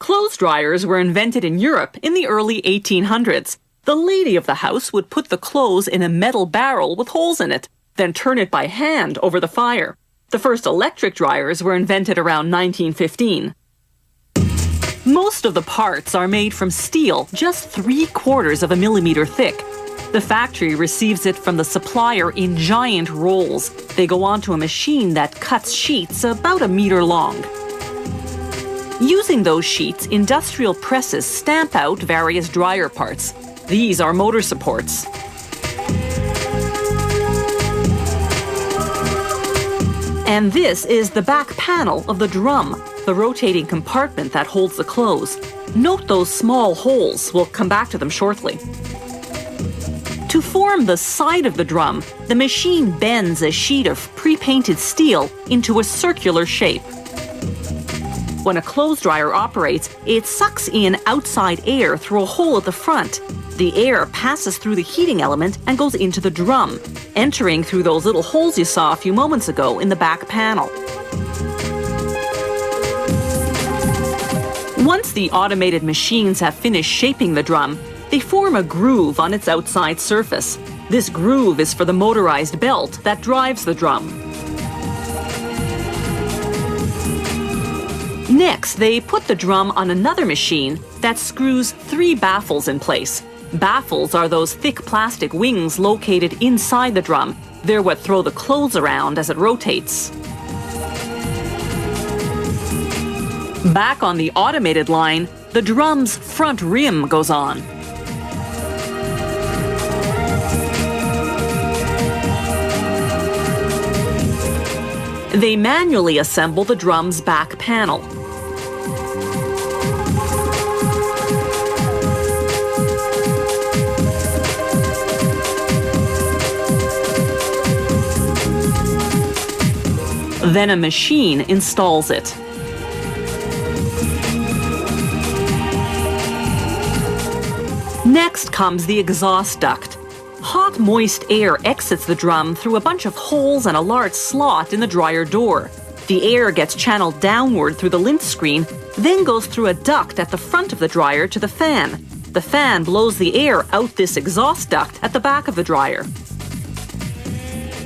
Clothes dryers were invented in Europe in the early 1800s. The lady of the house would put the clothes in a metal barrel with holes in it, then turn it by hand over the fire. The first electric dryers were invented around 1915. Most of the parts are made from steel, just 3/4 of a millimeter thick. The factory receives it from the supplier in giant rolls. They go onto a machine that cuts sheets about a meter long. Using those sheets, industrial presses stamp out various dryer parts. These are motor supports. And this is the back panel of the drum, the rotating compartment that holds the clothes. Note those small holes. We'll come back to them shortly. To form the side of the drum, the machine bends a sheet of pre-painted steel into a circular shape. When a clothes dryer operates, it sucks in outside air through a hole at the front. The air passes through the heating element and goes into the drum, entering through those little holes you saw a few moments ago in the back panel. Once the automated machines have finished shaping the drum, they form a groove on its outside surface. This groove is for the motorized belt that drives the drum. Next, they put the drum on another machine that screws 3 baffles in place. Baffles are those thick plastic wings located inside the drum. They're what throw the clothes around as it rotates. Back on the automated line, the drum's front rim goes on. They manually assemble the drum's back panel. Then a machine installs it. Next comes the exhaust duct. Hot, moist air exits the drum through a bunch of holes and a large slot in the dryer door. The air gets channeled downward through the lint screen, then goes through a duct at the front of the dryer to the fan. The fan blows the air out this exhaust duct at the back of the dryer.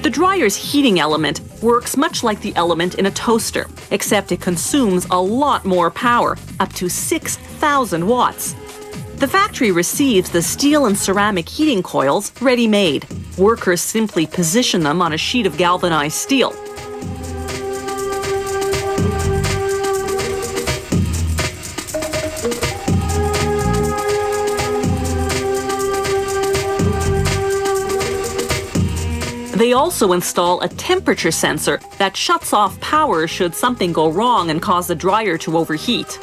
The dryer's heating element works much like the element in a toaster, except it consumes a lot more power, up to 6,000 watts. The factory receives the steel and ceramic heating coils ready-made. Workers simply position them on a sheet of galvanized steel. They also install a temperature sensor that shuts off power should something go wrong and cause the dryer to overheat.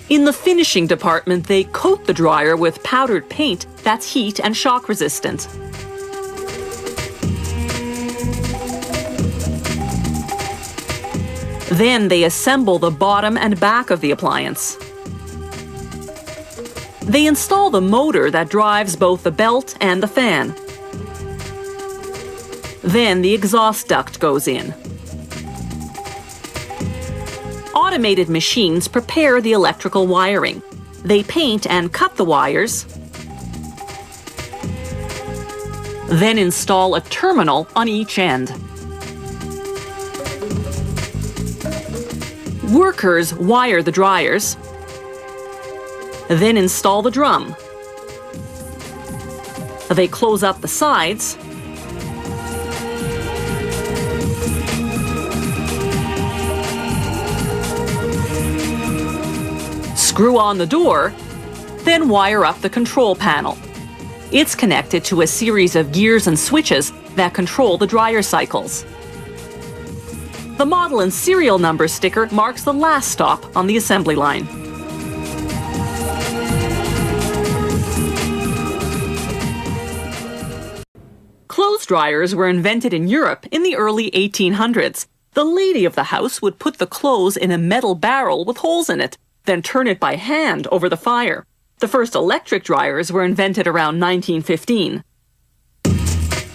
In the finishing department, they coat the dryer with powdered paint that's heat and shock resistant. Then they assemble the bottom and back of the appliance. They install the motor that drives both the belt and the fan. Then the exhaust duct goes in. Automated machines prepare the electrical wiring. They paint and cut the wires, then install a terminal on each end. Workers wire the dryers, then install the drum. They close up the sides, screw on the door, then wire up the control panel. It's connected to a series of gears and switches that control the dryer cycles. The model and serial number sticker marks the last stop on the assembly line. Clothes dryers were invented in Europe in the early 1800s. The lady of the house would put the clothes in a metal barrel with holes in it, then turn it by hand over the fire. The first electric dryers were invented around 1915.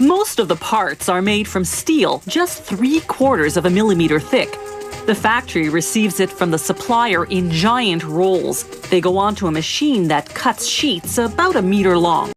Most of the parts are made from steel, just 3/4 of a millimeter thick. The factory receives it from the supplier in giant rolls. They go onto a machine that cuts sheets about a meter long.